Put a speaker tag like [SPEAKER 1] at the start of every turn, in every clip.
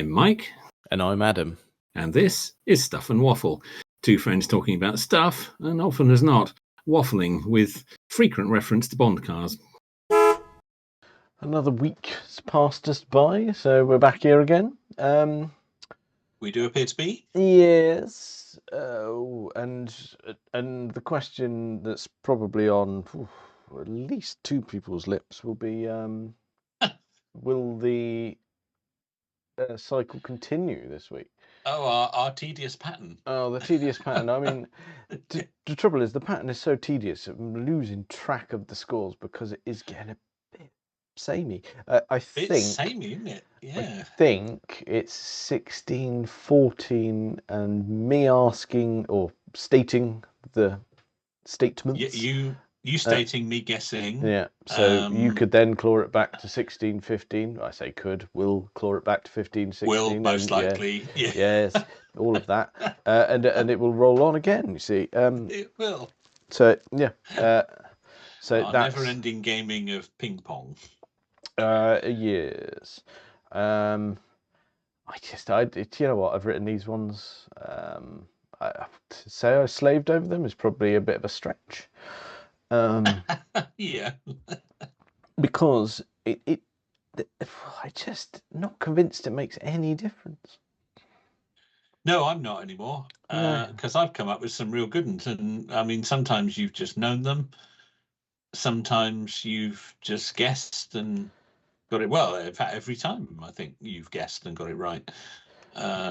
[SPEAKER 1] I'm Mike.
[SPEAKER 2] And I'm Adam.
[SPEAKER 1] And this is Stuff and Waffle. Two friends talking about stuff, and often as not, waffling with frequent reference to Bond cars.
[SPEAKER 2] Another week has passed us by, so we're back here again.
[SPEAKER 3] We do appear to be.
[SPEAKER 2] Yes. And the question that's probably on at least two people's lips will be, will the cycle continue this week?
[SPEAKER 3] Oh, our tedious pattern.
[SPEAKER 2] Oh, the tedious pattern. I mean, the trouble is the pattern is so tedious, I'm losing track of the scores because it is getting a bit samey.
[SPEAKER 3] It's samey, isn't it? Yeah.
[SPEAKER 2] I think it's 16, 14, and me asking or stating the statements.
[SPEAKER 3] You stating, me guessing.
[SPEAKER 2] Yeah, so you could then claw it back to 16, 15. I say could. Will claw it back to 15, 16.
[SPEAKER 3] Will, most likely. Yeah.
[SPEAKER 2] Yes, all of that. And it will roll on again, you see.
[SPEAKER 3] It will.
[SPEAKER 2] So, yeah. So
[SPEAKER 3] Our
[SPEAKER 2] that's...
[SPEAKER 3] never-ending gaming of ping pong.
[SPEAKER 2] Yes. You know what? I've written these ones. To say I slaved over them is probably a bit of a stretch.
[SPEAKER 3] Yeah.
[SPEAKER 2] Because I just not convinced it makes any difference.
[SPEAKER 3] No, I'm not anymore. Because I've come up with some real good ones, and I mean, sometimes you've just known them. Sometimes you've just guessed and got it well. In fact, every time I think you've guessed and got it right,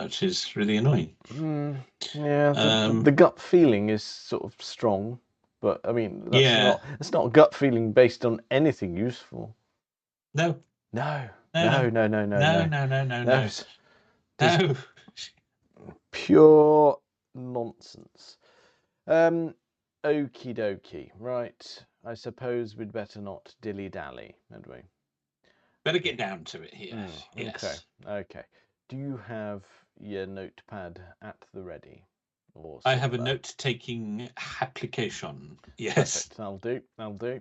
[SPEAKER 3] which is really annoying.
[SPEAKER 2] Yeah, the gut feeling is sort of strong, but I mean, it's not a gut feeling based on anything useful.
[SPEAKER 3] No.
[SPEAKER 2] Pure nonsense. Okie dokie. Right. I suppose we'd better not dilly-dally, had we?
[SPEAKER 3] Better get down to it here. Yes.
[SPEAKER 2] Okay. Do you have your notepad at the ready?
[SPEAKER 3] I have a note-taking application. Yes.
[SPEAKER 2] Perfect. That'll do.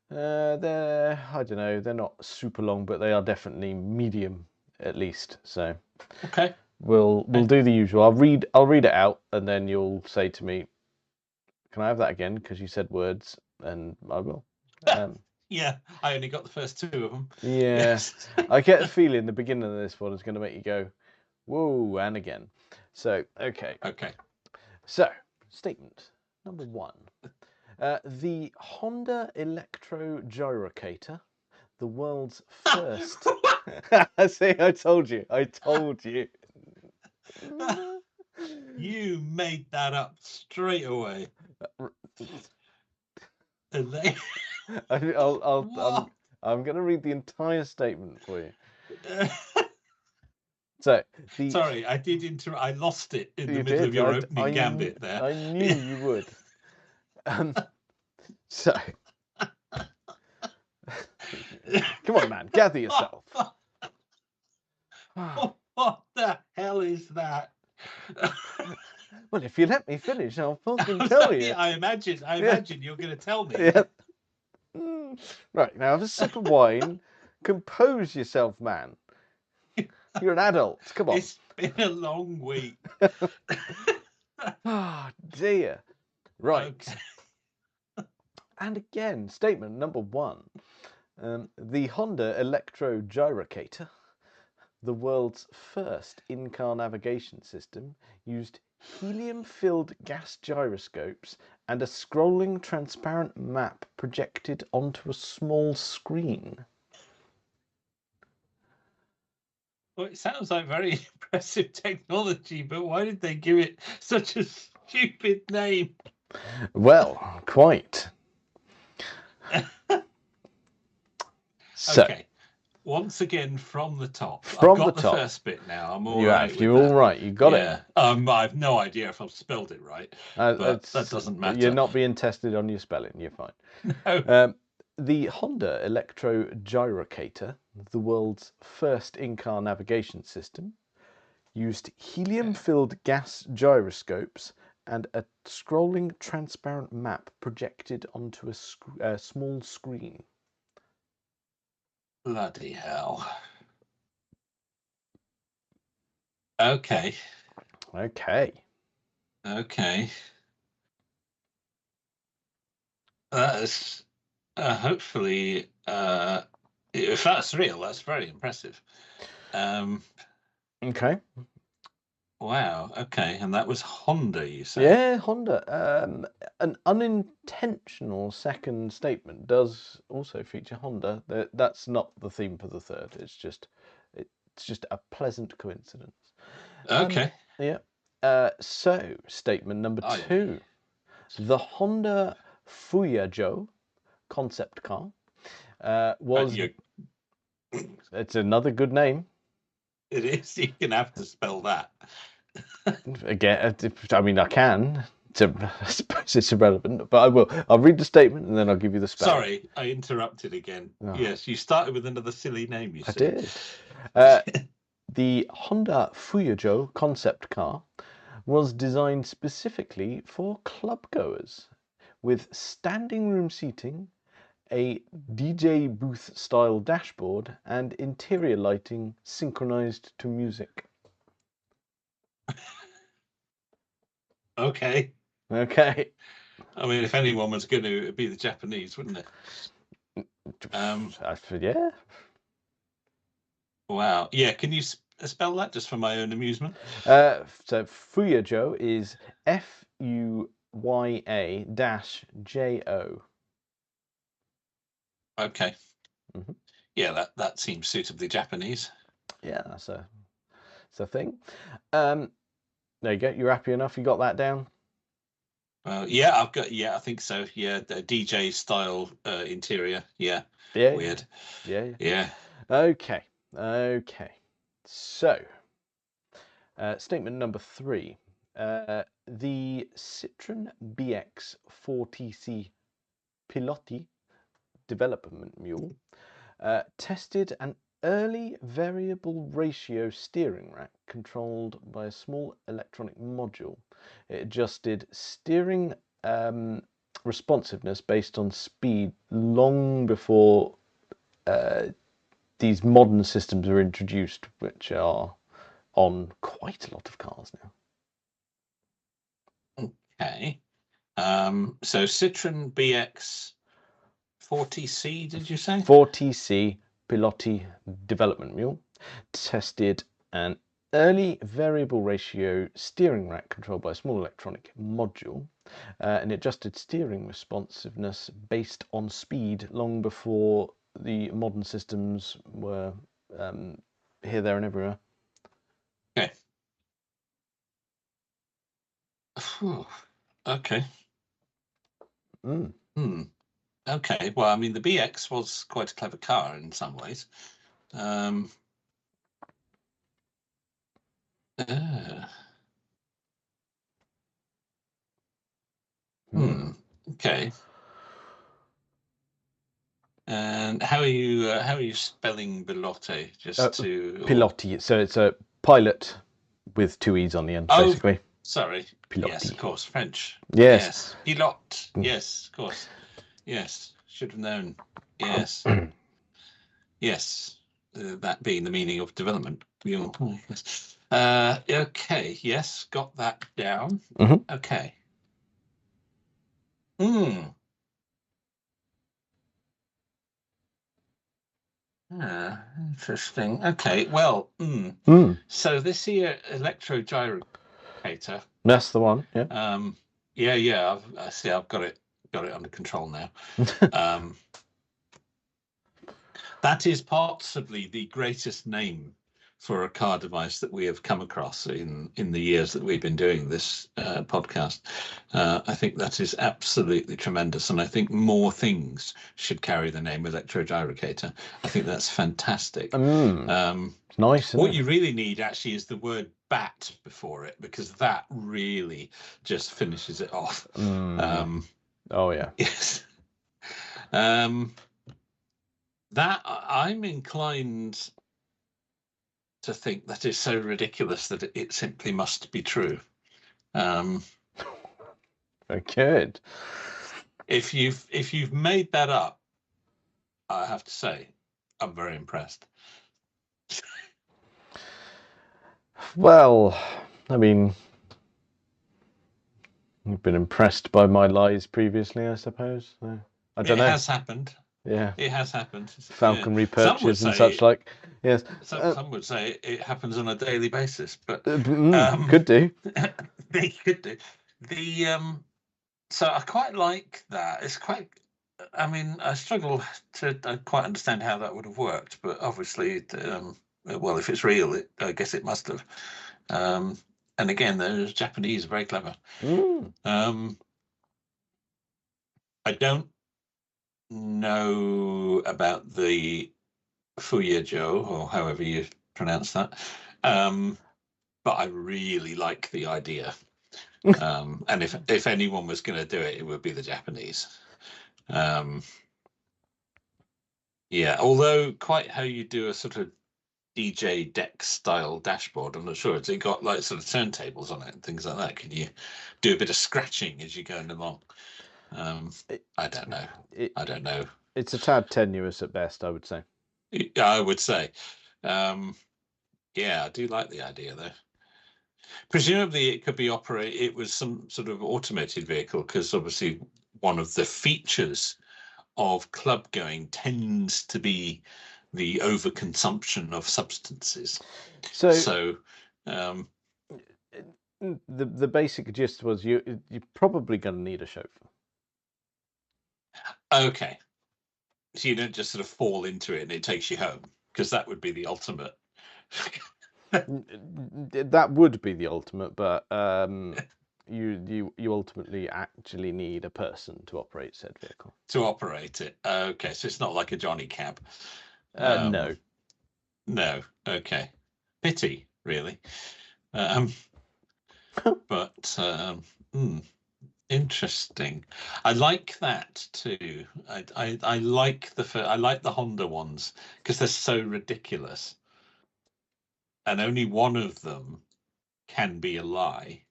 [SPEAKER 2] They're, I don't know, they're not super long, but they are definitely medium at least. So
[SPEAKER 3] okay,
[SPEAKER 2] we'll do the usual. I'll read it out, and then you'll say to me, "Can I have that again?" Because you said words, and I will.
[SPEAKER 3] Yeah, I only got the first two of them.
[SPEAKER 2] Yeah,
[SPEAKER 3] yes.
[SPEAKER 2] I get a feeling the beginning of this one is going to make you go, "Whoa!" and again. So okay. So statement number 1. The Honda Electro Gyrocator, the world's first. See, I told you.
[SPEAKER 3] You made that up straight away.
[SPEAKER 2] I'm going to read the entire statement for you. So
[SPEAKER 3] sorry, I did interrupt. I lost it in the middle of your opening gambit there.
[SPEAKER 2] I knew you would. So, come on, man, gather yourself.
[SPEAKER 3] What the hell is that?
[SPEAKER 2] Well, if you let me finish, I'll fucking tell you.
[SPEAKER 3] I imagine you're going to tell me.
[SPEAKER 2] Yeah. Right, now have a sip of wine. Compose yourself, man. You're an adult. Come on.
[SPEAKER 3] It's been a long week.
[SPEAKER 2] Oh, dear. Right.
[SPEAKER 3] Okay.
[SPEAKER 2] And again, statement number 1. The Honda Electro Gyrocator, the world's first in-car navigation system, used helium-filled gas gyroscopes and a scrolling transparent map projected onto a small screen.
[SPEAKER 3] Well, it sounds like very impressive technology, but why did they give it such a stupid name?
[SPEAKER 2] Well, quite.
[SPEAKER 3] Okay. Once again, from the top. I've got the first bit now. I'm all right.
[SPEAKER 2] You're all right. You got it.
[SPEAKER 3] I have no idea if I've spelled it right, but that doesn't matter.
[SPEAKER 2] You're not being tested on your spelling. You're fine.
[SPEAKER 3] No.
[SPEAKER 2] The Honda Electro Gyrocator, the world's first in-car navigation system, used helium-filled gas gyroscopes and a scrolling transparent map projected onto a small screen.
[SPEAKER 3] Bloody hell. Okay.
[SPEAKER 2] Okay.
[SPEAKER 3] Okay. That is hopefully, if that's real, that's very impressive.
[SPEAKER 2] Okay.
[SPEAKER 3] Wow. Okay, and that was Honda, you say?
[SPEAKER 2] Yeah, Honda. An unintentional second statement does also feature Honda. That's not the theme for the third. It's just a pleasant coincidence.
[SPEAKER 3] Okay.
[SPEAKER 2] Yeah. So statement number
[SPEAKER 3] Oh,
[SPEAKER 2] 2: the Honda Fuya-jo concept car was. It's another good name.
[SPEAKER 3] It is. You're gonna have to spell that.
[SPEAKER 2] Again, I mean, I can. I suppose it's irrelevant, but I will. I'll read the statement and then I'll give you the spelling.
[SPEAKER 3] Sorry, I interrupted again.
[SPEAKER 2] Oh.
[SPEAKER 3] Yes, you started with another silly name, you see.
[SPEAKER 2] I did. The Honda Fuya-jo concept car was designed specifically for club-goers, with standing room seating, a DJ booth-style dashboard, and interior lighting synchronized to music.
[SPEAKER 3] Okay.
[SPEAKER 2] Okay.
[SPEAKER 3] I mean, if anyone was going to, it'd be the Japanese, wouldn't it?
[SPEAKER 2] Yeah.
[SPEAKER 3] Wow. Yeah. Can you spell that just for my own amusement?
[SPEAKER 2] So Fuya-jo is Fuya-jo.
[SPEAKER 3] Okay. Yeah, that seems suitably Japanese.
[SPEAKER 2] Yeah, that's a thing. There you go. You're happy enough? You got that down?
[SPEAKER 3] Yeah, I've got. Yeah, I think so. Yeah, the DJ style interior. Yeah.
[SPEAKER 2] Yeah.
[SPEAKER 3] Weird.
[SPEAKER 2] Yeah. Okay. So, statement number 3. The Citroen BX 40C Pilotti development mule tested an early variable ratio steering rack controlled by a small electronic module. It adjusted steering responsiveness based on speed long before these modern systems were introduced, which are on quite a lot of cars now.
[SPEAKER 3] Okay. So Citroen BX 40C, did you say?
[SPEAKER 2] 40C Pilotti development mule tested an early variable ratio steering rack controlled by a small electronic module, and adjusted steering responsiveness based on speed long before the modern systems were here, there, and everywhere.
[SPEAKER 3] Okay. Okay. Okay. Well, I mean, the BX was quite a clever car in some ways. Okay. And how are you spelling Bilotte? Just to
[SPEAKER 2] Pilotti. So it's a pilot with 2 E's on the end, basically.
[SPEAKER 3] Sorry.
[SPEAKER 2] Pilotti.
[SPEAKER 3] Yes, of course, French.
[SPEAKER 2] Yes.
[SPEAKER 3] Pilote. Yes, of course. Yes, should have known. Yes. Yes. That being the meaning of development. Yes. Okay. Yes, got that down. Okay. Interesting. Okay. Well. So this here electrogyrator.
[SPEAKER 2] That's the one. Yeah.
[SPEAKER 3] Yeah. I see. I've got it under control now. That is possibly the greatest name for a car device that we have come across in the years that we've been doing this podcast. I think that is absolutely tremendous, and I think more things should carry the name electrogyrator. I think that's fantastic.
[SPEAKER 2] Nice.
[SPEAKER 3] What you really need actually is the word bat before it, because that really just finishes it off.
[SPEAKER 2] Oh yeah.
[SPEAKER 3] Yes. That I'm inclined to think that is so ridiculous that it simply must be true.
[SPEAKER 2] Very good.
[SPEAKER 3] If you've made that up, I have to say, I'm very impressed.
[SPEAKER 2] Well, I mean, you've been impressed by my lies previously, I suppose. I don't know.
[SPEAKER 3] It has happened.
[SPEAKER 2] Yeah.
[SPEAKER 3] It has happened.
[SPEAKER 2] Falconry
[SPEAKER 3] Some would
[SPEAKER 2] purchase and
[SPEAKER 3] say
[SPEAKER 2] such like. Yes.
[SPEAKER 3] some would say it happens on a daily basis, but
[SPEAKER 2] could do.
[SPEAKER 3] they could do. The so I quite like that. It's quite. I mean, I struggle to quite understand how that would have worked, but obviously, well, if it's real, I guess it must have. And again, those Japanese are very clever. I don't know about the Fuya-jo, or however you pronounce that, but I really like the idea. And if anyone was going to do it, it would be the Japanese. Yeah, although quite how you do a sort of DJ deck style dashboard, I'm not sure. It's got like sort of turntables on it and things like that. Can you do a bit of scratching as you're going along? I don't know. I don't know.
[SPEAKER 2] It's a tad tenuous at best, I would say.
[SPEAKER 3] I would say. Yeah, I do like the idea though. Presumably it could be it was some sort of automated vehicle, because obviously one of the features of club going tends to be the overconsumption of substances. So
[SPEAKER 2] the basic gist was you're probably going to need a chauffeur.
[SPEAKER 3] Okay. So you don't just sort of fall into it and it takes you home, because that would be the ultimate.
[SPEAKER 2] That would be the ultimate, but you ultimately actually need a person to operate said vehicle.
[SPEAKER 3] To operate it. Okay, so it's not like a Johnny cab.
[SPEAKER 2] No.
[SPEAKER 3] No. Okay. Pity, really. But interesting. I like that too. I like the Honda ones because they're so ridiculous, and only one of them can be a lie.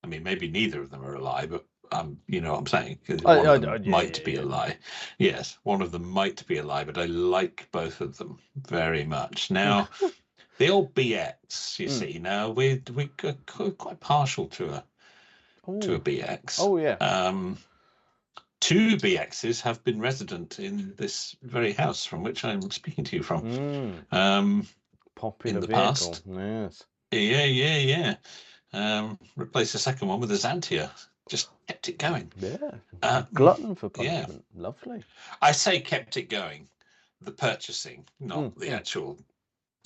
[SPEAKER 3] I mean, maybe neither of them are a lie, but you know what I'm saying? One of them might be a lie. Yes, one of them might be a lie, but I like both of them very much. Now, the old BX, you see, now we're quite partial to a BX.
[SPEAKER 2] Oh yeah.
[SPEAKER 3] 2 BXs have been resident in this very house from which I'm speaking to you from.
[SPEAKER 2] Popular
[SPEAKER 3] in the
[SPEAKER 2] vehicle.
[SPEAKER 3] past.
[SPEAKER 2] Yes.
[SPEAKER 3] Yeah. Replaced the second one with a Xantia. Just kept it going.
[SPEAKER 2] Yeah. Glutton for punishment. Yeah. Lovely.
[SPEAKER 3] I say kept it going. The purchasing, not the actual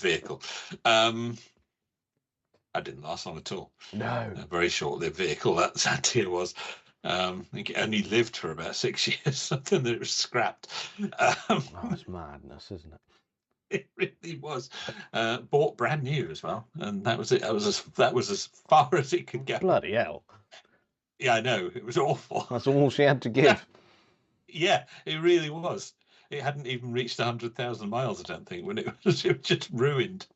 [SPEAKER 3] vehicle. I didn't last long at all.
[SPEAKER 2] No.
[SPEAKER 3] A very short-lived vehicle that Xantia was. I think it only lived for about 6 years, something that it was scrapped.
[SPEAKER 2] It's madness, isn't it?
[SPEAKER 3] It really was. Bought brand new as well, and that was it. That was as far as it could go.
[SPEAKER 2] Bloody hell!
[SPEAKER 3] Yeah, I know, it was awful.
[SPEAKER 2] That's all she had to give.
[SPEAKER 3] Yeah, it really was. It hadn't even reached 100,000 miles, I don't think, when it was just ruined.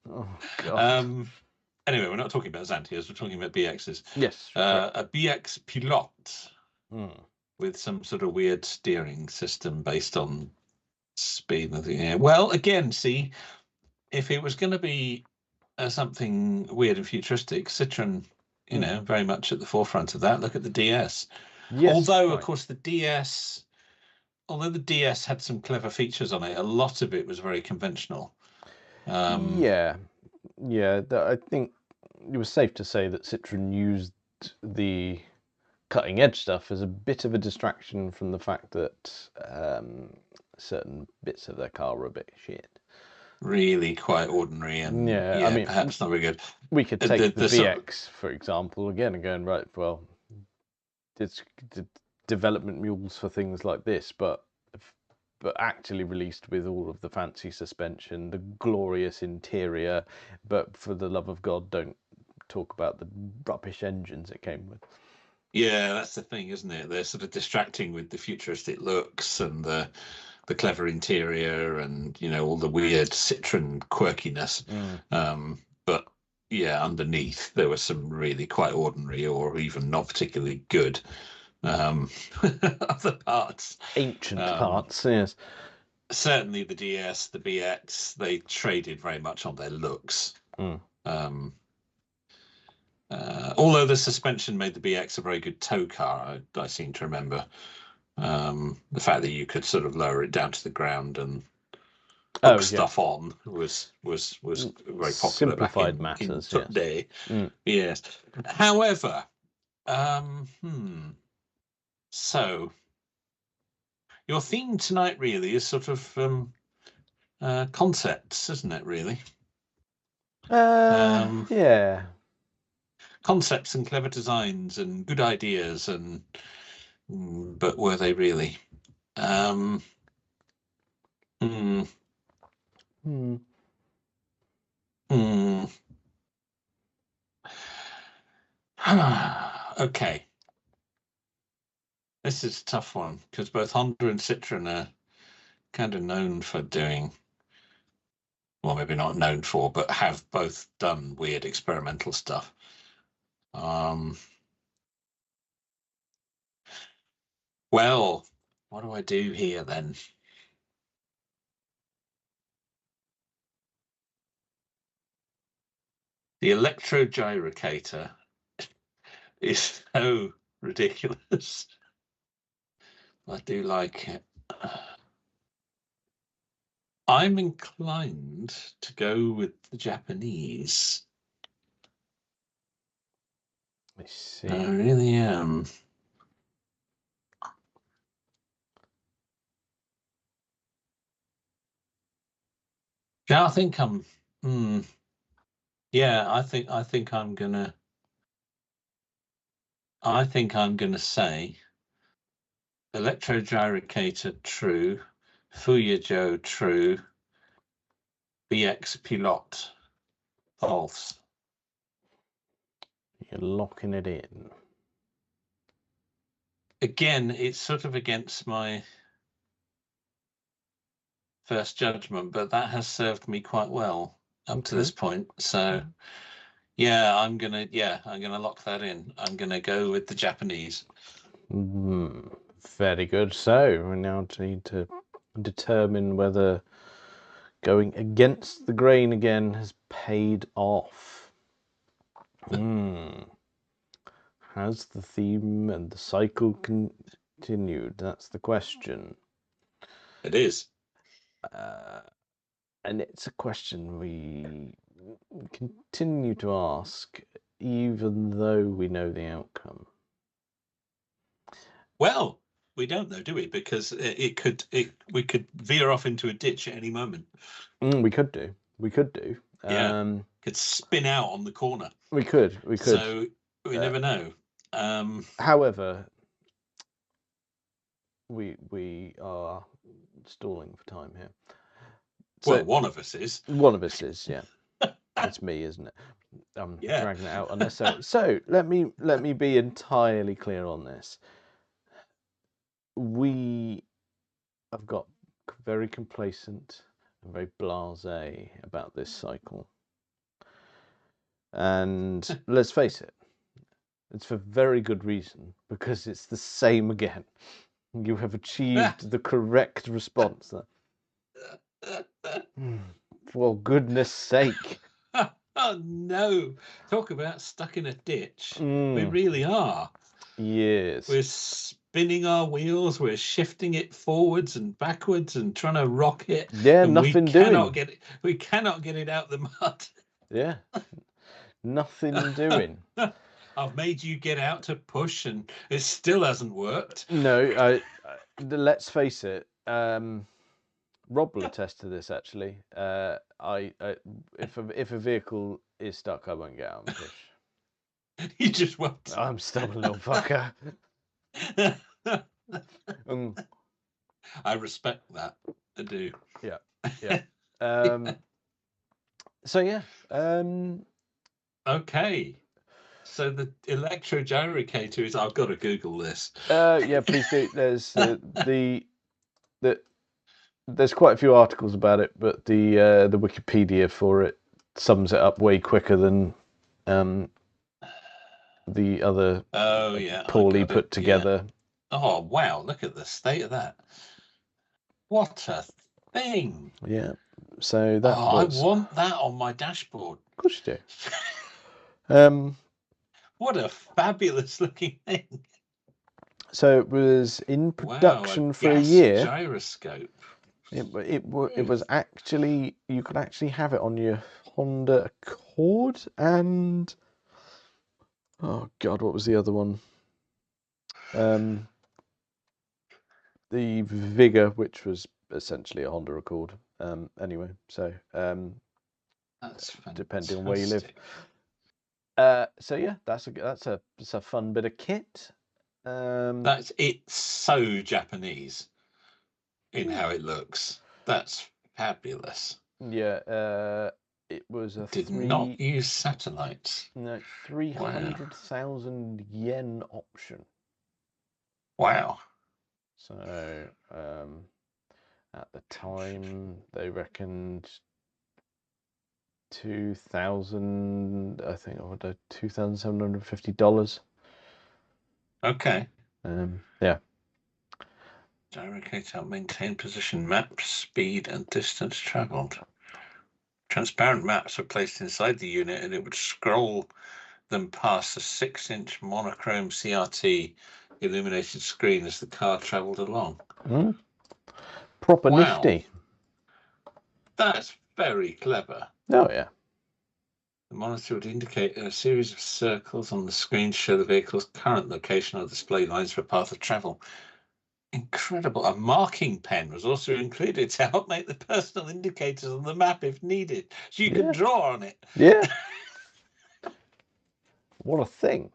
[SPEAKER 2] Oh God.
[SPEAKER 3] Anyway, we're not talking about Xantias, we're talking about BXs.
[SPEAKER 2] Yes.
[SPEAKER 3] A BX Pilote with some sort of weird steering system based on speed. Well, again, see, if it was going to be something weird and futuristic, Citroen, very much at the forefront of that. Look at the DS. Yes, although, of course, the DS had some clever features on it, a lot of it was very conventional.
[SPEAKER 2] Yeah. I think it was safe to say that Citroen used the cutting edge stuff as a bit of a distraction from the fact that certain bits of their car were a bit shit.
[SPEAKER 3] Really quite ordinary and I mean, perhaps not very good.
[SPEAKER 2] We could take the VX, for example, again and going, right, well, it's development mules for things like this, but actually released with all of the fancy suspension, the glorious interior, but for the love of God, don't talk about the rubbish engines it came with.
[SPEAKER 3] Yeah, that's the thing, isn't it? They're sort of distracting with the futuristic looks and the clever interior and all the weird Citroen quirkiness. But yeah, underneath there were some really quite ordinary or even not particularly good other parts.
[SPEAKER 2] Ancient parts, yes.
[SPEAKER 3] certainly the DS, the BX, they traded very much on their looks. Although the suspension made the BX a very good tow car, I seem to remember. The fact that you could sort of lower it down to the ground and hook stuff on was very popular back in that day. Yes. However, so your theme tonight really is sort of concepts, isn't it? Really.
[SPEAKER 2] Yeah.
[SPEAKER 3] Concepts and clever designs and good ideas, and but were they really? Okay. This is a tough one because both Honda and Citroen are kind of known for doing, well, maybe not known for, but have both done weird experimental stuff. Well, what do I do here then? The electrogyrocator is so ridiculous. I do like it. I'm inclined to go with the Japanese.
[SPEAKER 2] I see.
[SPEAKER 3] I really am. Yeah, I think I'm. Yeah, I think I'm gonna. I think I'm gonna say electrogyrocator true, Fuya-jo true, BX Pilote false.
[SPEAKER 2] You're locking it in.
[SPEAKER 3] Again, it's sort of against my first judgment, but that has served me quite well up to this point. So, yeah, I'm gonna lock that in. I'm gonna go with the Japanese.
[SPEAKER 2] Very good. So we now need to determine whether going against the grain again has paid off. Has the theme and the cycle continued? That's the question.
[SPEAKER 3] It is.
[SPEAKER 2] And it's a question we continue to ask, even though we know the outcome.
[SPEAKER 3] Well, we don't know, do we? Because we could veer off into a ditch at any moment.
[SPEAKER 2] We could do.
[SPEAKER 3] Yeah. Could spin out on the corner.
[SPEAKER 2] We could.
[SPEAKER 3] So we never know.
[SPEAKER 2] However, we are stalling for time here.
[SPEAKER 3] So, well, one of us is.
[SPEAKER 2] One of us is, yeah. It's me, isn't it? I'm dragging it out unnecessarily. So let me be entirely clear on this. We have got very complacent and very blasé about this cycle. And let's face it, it's for very good reason, because it's the same again. You have achieved the correct response. For goodness sake.
[SPEAKER 3] Oh no. Talk about stuck in a ditch. We really are.
[SPEAKER 2] Yes.
[SPEAKER 3] We're spinning our wheels, we're shifting it forwards and backwards and trying to rock it.
[SPEAKER 2] Yeah, nothing doing.
[SPEAKER 3] We cannot get it out the mud.
[SPEAKER 2] Yeah. Nothing doing.
[SPEAKER 3] I've made you get out to push and it still hasn't worked.
[SPEAKER 2] No, let's face it. Rob will attest to this, actually. If a vehicle is stuck, I won't get out and push.
[SPEAKER 3] You just won't.
[SPEAKER 2] I'm stubborn little fucker.
[SPEAKER 3] I respect that. I do.
[SPEAKER 2] Yeah. So yeah.
[SPEAKER 3] Okay. So the electrogyrocator is. I've got to Google this.
[SPEAKER 2] Yeah, please do. There's there's quite a few articles about it, but the Wikipedia for it sums it up way quicker than the other poorly put together.
[SPEAKER 3] Yeah. Oh wow! Look at the state of that. What a thing.
[SPEAKER 2] Yeah. So that
[SPEAKER 3] I
[SPEAKER 2] was.
[SPEAKER 3] want that on my dashboard.
[SPEAKER 2] Of course you do.
[SPEAKER 3] What a fabulous looking thing.
[SPEAKER 2] So it was in production for a year.
[SPEAKER 3] Gyroscope.
[SPEAKER 2] It was actually, you could actually have it on your Honda Accord and, oh God, what was the other one? The Vigor, which was essentially a Honda Accord. Anyway, so
[SPEAKER 3] That's fantastic.
[SPEAKER 2] Depending on where you live. So yeah, that's a fun bit of kit.
[SPEAKER 3] It's so Japanese in how it looks. That's fabulous.
[SPEAKER 2] Yeah, it was a
[SPEAKER 3] not use satellites.
[SPEAKER 2] No, 300,000 yen option.
[SPEAKER 3] Wow.
[SPEAKER 2] So at the time they reckoned 2,000, I think, or $2,750.
[SPEAKER 3] Okay.
[SPEAKER 2] Yeah.
[SPEAKER 3] Gyrocator, maintain position, map, speed, and distance travelled. Transparent maps were placed inside the unit, and it would scroll them past a 6-inch monochrome CRT illuminated screen as the car travelled along.
[SPEAKER 2] Proper nifty.
[SPEAKER 3] That's very clever.
[SPEAKER 2] Oh yeah.
[SPEAKER 3] The monitor would indicate a series of circles on the screen to show the vehicle's current location or display lines for path of travel. Incredible. A marking pen was also included to help make the personal indicators on the map if needed. So you could draw on it.
[SPEAKER 2] Yeah. What a thing.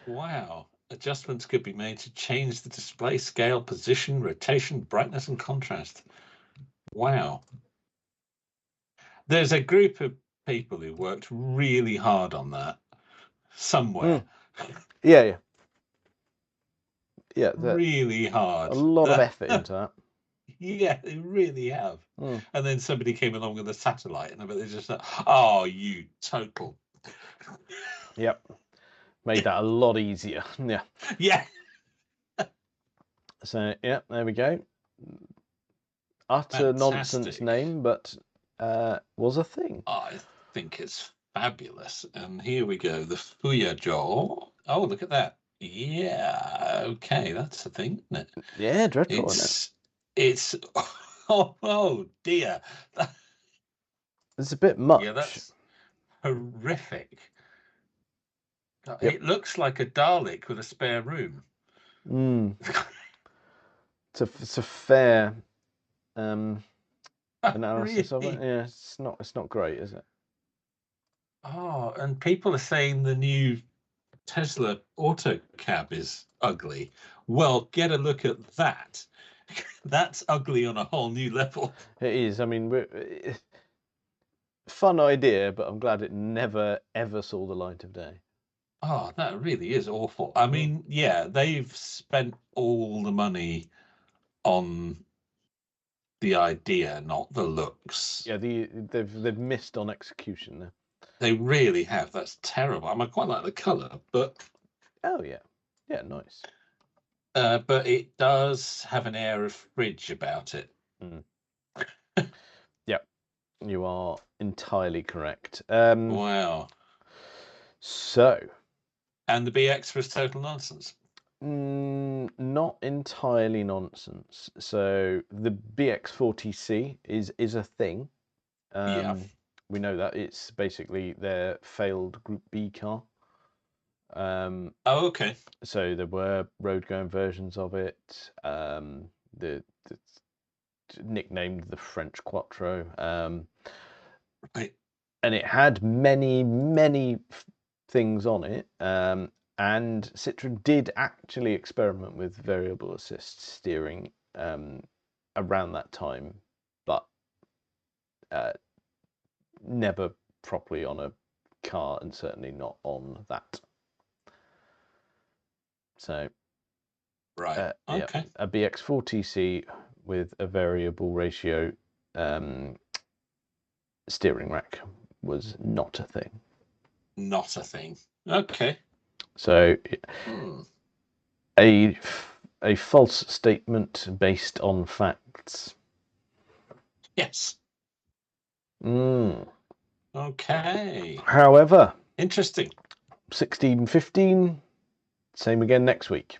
[SPEAKER 3] Wow. Adjustments could be made to change the display scale, position, rotation, brightness, and contrast. Wow. There's a group of people who worked really hard on that somewhere.
[SPEAKER 2] Yeah.
[SPEAKER 3] Really hard.
[SPEAKER 2] A lot of effort into that.
[SPEAKER 3] Yeah, they really have. And then somebody came along with a satellite, and I bet they just thought, "Oh, you total."
[SPEAKER 2] Yep. Made that a lot easier. Yeah.
[SPEAKER 3] Yeah.
[SPEAKER 2] So yeah, there we go. Utter nonsense name, but was a thing.
[SPEAKER 3] I think it's fabulous. And here we go, the Fuya-jo. Oh, look at that. Yeah, okay, that's the thing, isn't it?
[SPEAKER 2] Yeah, dreadful, isn't
[SPEAKER 3] it? It's oh dear.
[SPEAKER 2] It's a bit much.
[SPEAKER 3] Yeah, that's horrific. Yep. It looks like a Dalek with a spare room.
[SPEAKER 2] It's a fair analysis
[SPEAKER 3] really?
[SPEAKER 2] of it. Yeah, it's not great, is it?
[SPEAKER 3] Oh, and people are saying the new Tesla auto cab is ugly. Well, get a look at that. That's ugly on a whole new level.
[SPEAKER 2] It is. I mean, fun idea, but I'm glad it never ever saw the light of day.
[SPEAKER 3] Oh, that really is awful. I mean, yeah, they've spent all the money on the idea, not the looks.
[SPEAKER 2] Yeah, they've missed on execution there.
[SPEAKER 3] They really have. That's terrible. I mean, I quite like the colour, but
[SPEAKER 2] oh yeah, nice.
[SPEAKER 3] But it does have an air of fridge about it.
[SPEAKER 2] Yep, you are entirely correct.
[SPEAKER 3] Wow.
[SPEAKER 2] So.
[SPEAKER 3] And the BX was total nonsense.
[SPEAKER 2] Not entirely nonsense. So the BX40C is a thing.
[SPEAKER 3] Yeah.
[SPEAKER 2] We know that it's basically their failed Group B car.
[SPEAKER 3] Oh, okay.
[SPEAKER 2] So there were road-going versions of it. The nicknamed the French Quattro.
[SPEAKER 3] Right.
[SPEAKER 2] And it had many things on it. And Citroen did actually experiment with variable assist steering around that time, but never properly on a car, and certainly not on that. So,
[SPEAKER 3] right, okay.
[SPEAKER 2] Yeah, a BX4TC with a variable ratio steering rack was not a thing.
[SPEAKER 3] Not a thing. Okay.
[SPEAKER 2] So, a false statement based on facts.
[SPEAKER 3] Yes.
[SPEAKER 2] Mm.
[SPEAKER 3] Okay.
[SPEAKER 2] However,
[SPEAKER 3] Interesting.
[SPEAKER 2] 16-15, same again next week.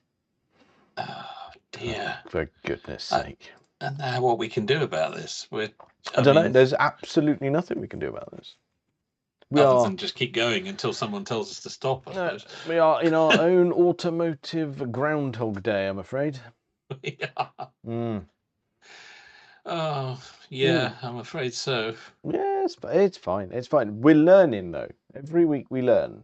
[SPEAKER 3] Oh dear.
[SPEAKER 2] For goodness sake.
[SPEAKER 3] And now what we can do about this?
[SPEAKER 2] I don't know. There's absolutely nothing we can do about this.
[SPEAKER 3] Other than just keep going until someone tells us to stop, I suppose.
[SPEAKER 2] We are in our own automotive Groundhog Day, I'm afraid.
[SPEAKER 3] Yeah.
[SPEAKER 2] Mm.
[SPEAKER 3] Oh, yeah, I'm afraid so.
[SPEAKER 2] Yes, but it's fine. It's fine. We're learning, though. Every week we learn.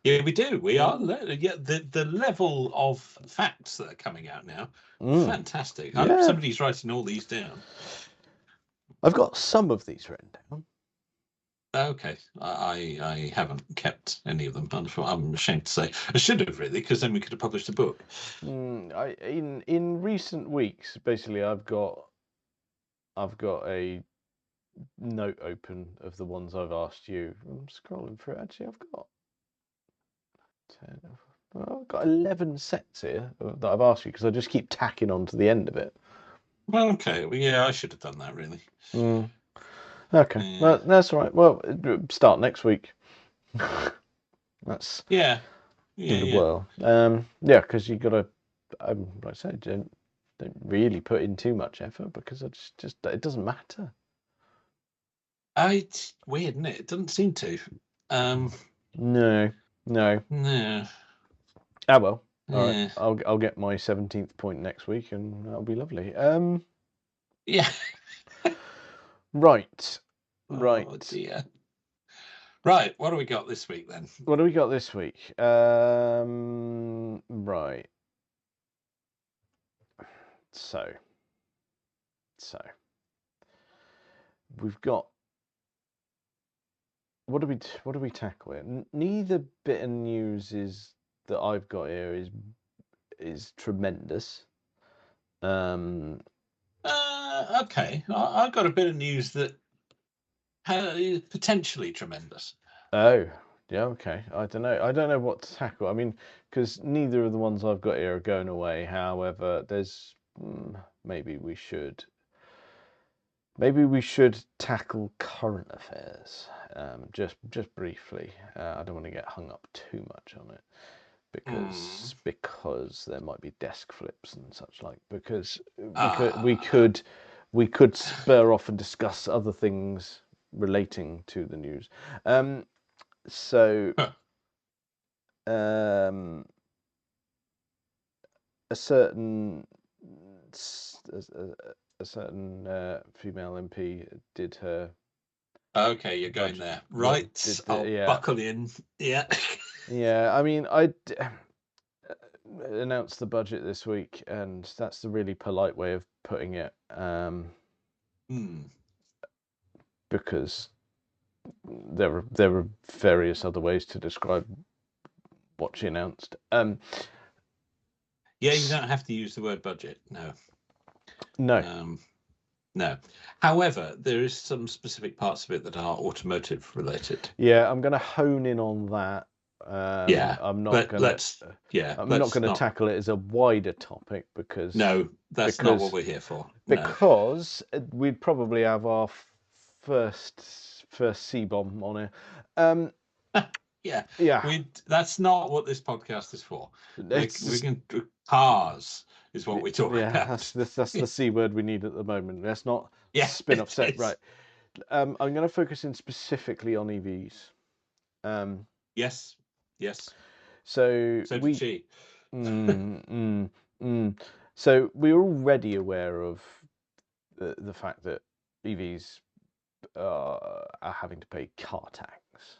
[SPEAKER 3] Yeah, we do. We are learning. Yeah, the level of facts that are coming out now, fantastic. I hope somebody's writing all these down.
[SPEAKER 2] I've got some of these written down.
[SPEAKER 3] Okay, I haven't kept any of them. I'm ashamed to say. I should have really, because then we could have published a book.
[SPEAKER 2] In recent weeks, basically, I've got a note open of the ones I've asked you. I'm scrolling through. Actually, I've got 10. I've got 11 sets here that I've asked you because I just keep tacking on to the end of it.
[SPEAKER 3] Well, okay. Well, yeah, I should have done that really.
[SPEAKER 2] Okay, well, that's all right. Well, start next week. That's
[SPEAKER 3] yeah.
[SPEAKER 2] Well, yeah, because you got to. Like I said, don't really put in too much effort because it's just it doesn't matter.
[SPEAKER 3] It's weird, isn't it? It doesn't seem to.
[SPEAKER 2] No. Ah well. All right. I'll get my 17th point next week, and that'll be lovely.
[SPEAKER 3] Yeah.
[SPEAKER 2] Right.
[SPEAKER 3] Oh dear. Right. What do we got this week then?
[SPEAKER 2] What do we got this week? Right. So we've got. What do we tackle here? Neither bit of news that I've got here is tremendous.
[SPEAKER 3] Okay, I've got a bit of news that is potentially tremendous.
[SPEAKER 2] Oh, yeah, okay. I don't know what to tackle. I mean, because neither of the ones I've got here are going away. However, there's maybe we should tackle current affairs, just briefly. I don't want to get hung up too much on it because there might be desk flips and such like. Because we could spur off and discuss other things relating to the news. So a certain female MP did her.
[SPEAKER 3] Okay, you're going there, right? I'll buckle in. Yeah.
[SPEAKER 2] Yeah, I mean, I announced the budget this week, and that's the really polite way of putting it. Because there are various other ways to describe what she announced.
[SPEAKER 3] Yeah, you don't have to use the word budget. No. No. However, there is some specific parts of it that are automotive related.
[SPEAKER 2] Yeah, I'm going to hone in on that. I'm not going to tackle it as a wider topic because
[SPEAKER 3] that's not what we're here for.
[SPEAKER 2] Because we'd probably have our first C-bomb on here.
[SPEAKER 3] Yeah. That's not what this podcast is for. We can do cars is what we're talking about.
[SPEAKER 2] That's the C word we need at the moment. Let's not spin off set. Right. I'm going to focus in specifically on EVs.
[SPEAKER 3] Yes.
[SPEAKER 2] So
[SPEAKER 3] did she.
[SPEAKER 2] So we're already aware of the fact that EVs are having to pay car tax.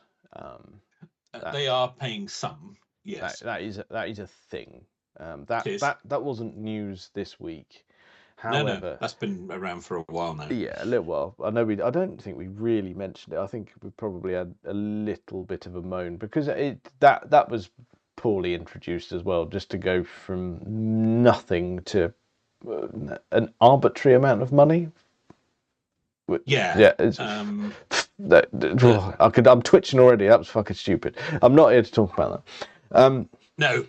[SPEAKER 3] They are paying some. Yes,
[SPEAKER 2] that is a thing. That wasn't news this week. However,
[SPEAKER 3] no, that's been around for a while now.
[SPEAKER 2] Yeah, a little while. I don't think we really mentioned it. I think we probably had a little bit of a moan because that was poorly introduced as well, just to go from nothing to an arbitrary amount of money.
[SPEAKER 3] Yeah.
[SPEAKER 2] I'm twitching already. That was fucking stupid. I'm not here to talk about that.
[SPEAKER 3] No.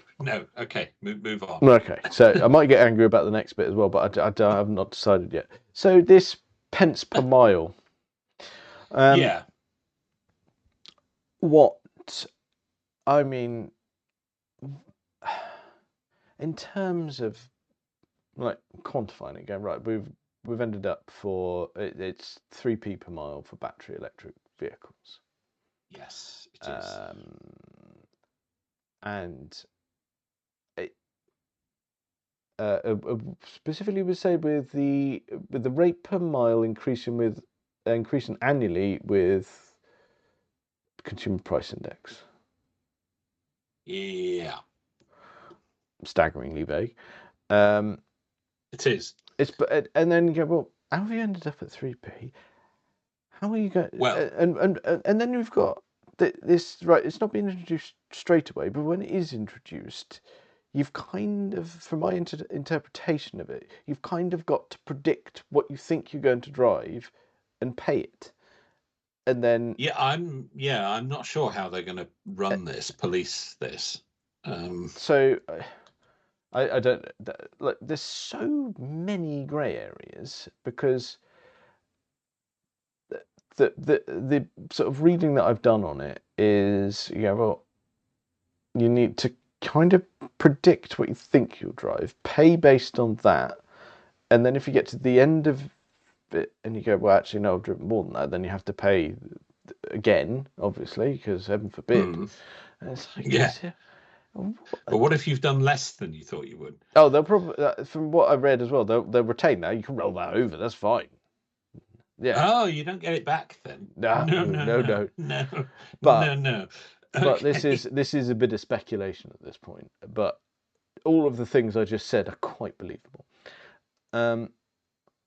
[SPEAKER 3] Okay, move on.
[SPEAKER 2] Okay, so I might get angry about the next bit as well, but I've not decided yet. So this pence per mile.
[SPEAKER 3] Yeah.
[SPEAKER 2] What I mean, in terms of like quantifying it, going right, we've ended up it's 3p per mile for battery electric vehicles.
[SPEAKER 3] Yes, it is.
[SPEAKER 2] And it specifically would say with the rate per mile increasing annually with consumer price index.
[SPEAKER 3] Yeah,
[SPEAKER 2] Staggeringly vague.
[SPEAKER 3] it is.
[SPEAKER 2] And then you go, well, how have you ended up at 3p? How are you going?
[SPEAKER 3] Well,
[SPEAKER 2] and then you've got this, right? It's not being introduced straight away, but when it is introduced, you've kind of, from my interpretation of it, you've kind of got to predict what you think you're going to drive, and pay it, and then
[SPEAKER 3] I'm not sure how they're going to run this, police this.
[SPEAKER 2] So I don't like. There's so many grey areas because the sort of reading that I've done on it is, well, you need to kind of predict what you think you'll drive, pay based on that, and then if you get to the end of it and you go, well, actually, no, I've driven more than that, then you have to pay again, obviously, because heaven forbid. And it's like,
[SPEAKER 3] yeah. But what if you've done less than you thought you would?
[SPEAKER 2] Oh, they'll probably, from what I've read as well, they'll retain that. You can roll that over. That's fine. Yeah.
[SPEAKER 3] Oh, you don't get it back then.
[SPEAKER 2] No.
[SPEAKER 3] But no. Okay.
[SPEAKER 2] But this is a bit of speculation at this point. But all of the things I just said are quite believable.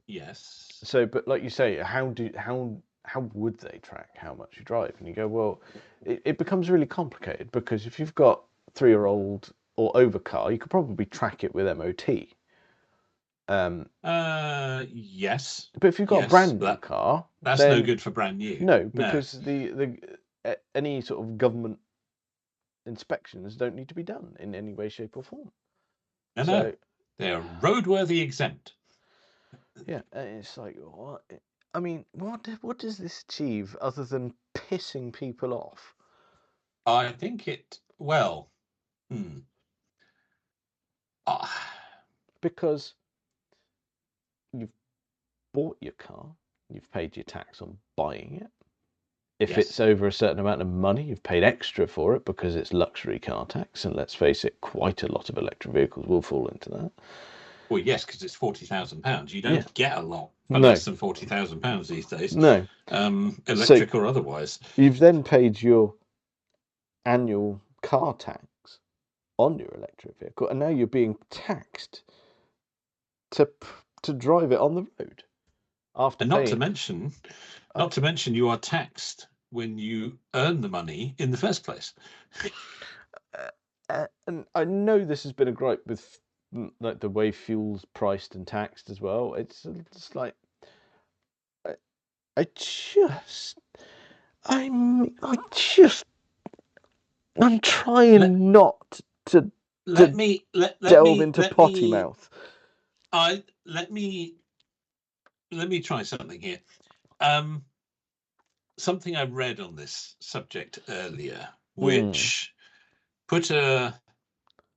[SPEAKER 3] Yes.
[SPEAKER 2] So, but like you say, how would they track how much you drive? And you go, well, it becomes really complicated because if you've got 3-year-old or over car, you could probably track it with MOT.
[SPEAKER 3] Yes.
[SPEAKER 2] But if you've got a brand new car,
[SPEAKER 3] that's no good for brand new.
[SPEAKER 2] No, because the any sort of government inspections don't need to be done in any way, shape, or form.
[SPEAKER 3] No, they're roadworthy exempt.
[SPEAKER 2] Yeah, it's like, what? I mean, what does this achieve other than pissing people off?
[SPEAKER 3] I think
[SPEAKER 2] because you've bought your car, you've paid your tax on buying it. If it's over a certain amount of money, you've paid extra for it because it's luxury car tax. And let's face it, quite a lot of electric vehicles will fall into that.
[SPEAKER 3] Well, yes, because it's £40,000. You don't get a lot for less than £40,000 these days.
[SPEAKER 2] No,
[SPEAKER 3] electric or otherwise.
[SPEAKER 2] You've then paid your annual car tax on your electric vehicle, and now you're being taxed to drive it on the road.
[SPEAKER 3] After, and not to mention, you are taxed when you earn the money in the first place.
[SPEAKER 2] And I know this has been a gripe with like the way fuel's priced and taxed as well. It's like I'm trying not to delve into potty mouth.
[SPEAKER 3] Let me try something here. Something I read on this subject earlier, which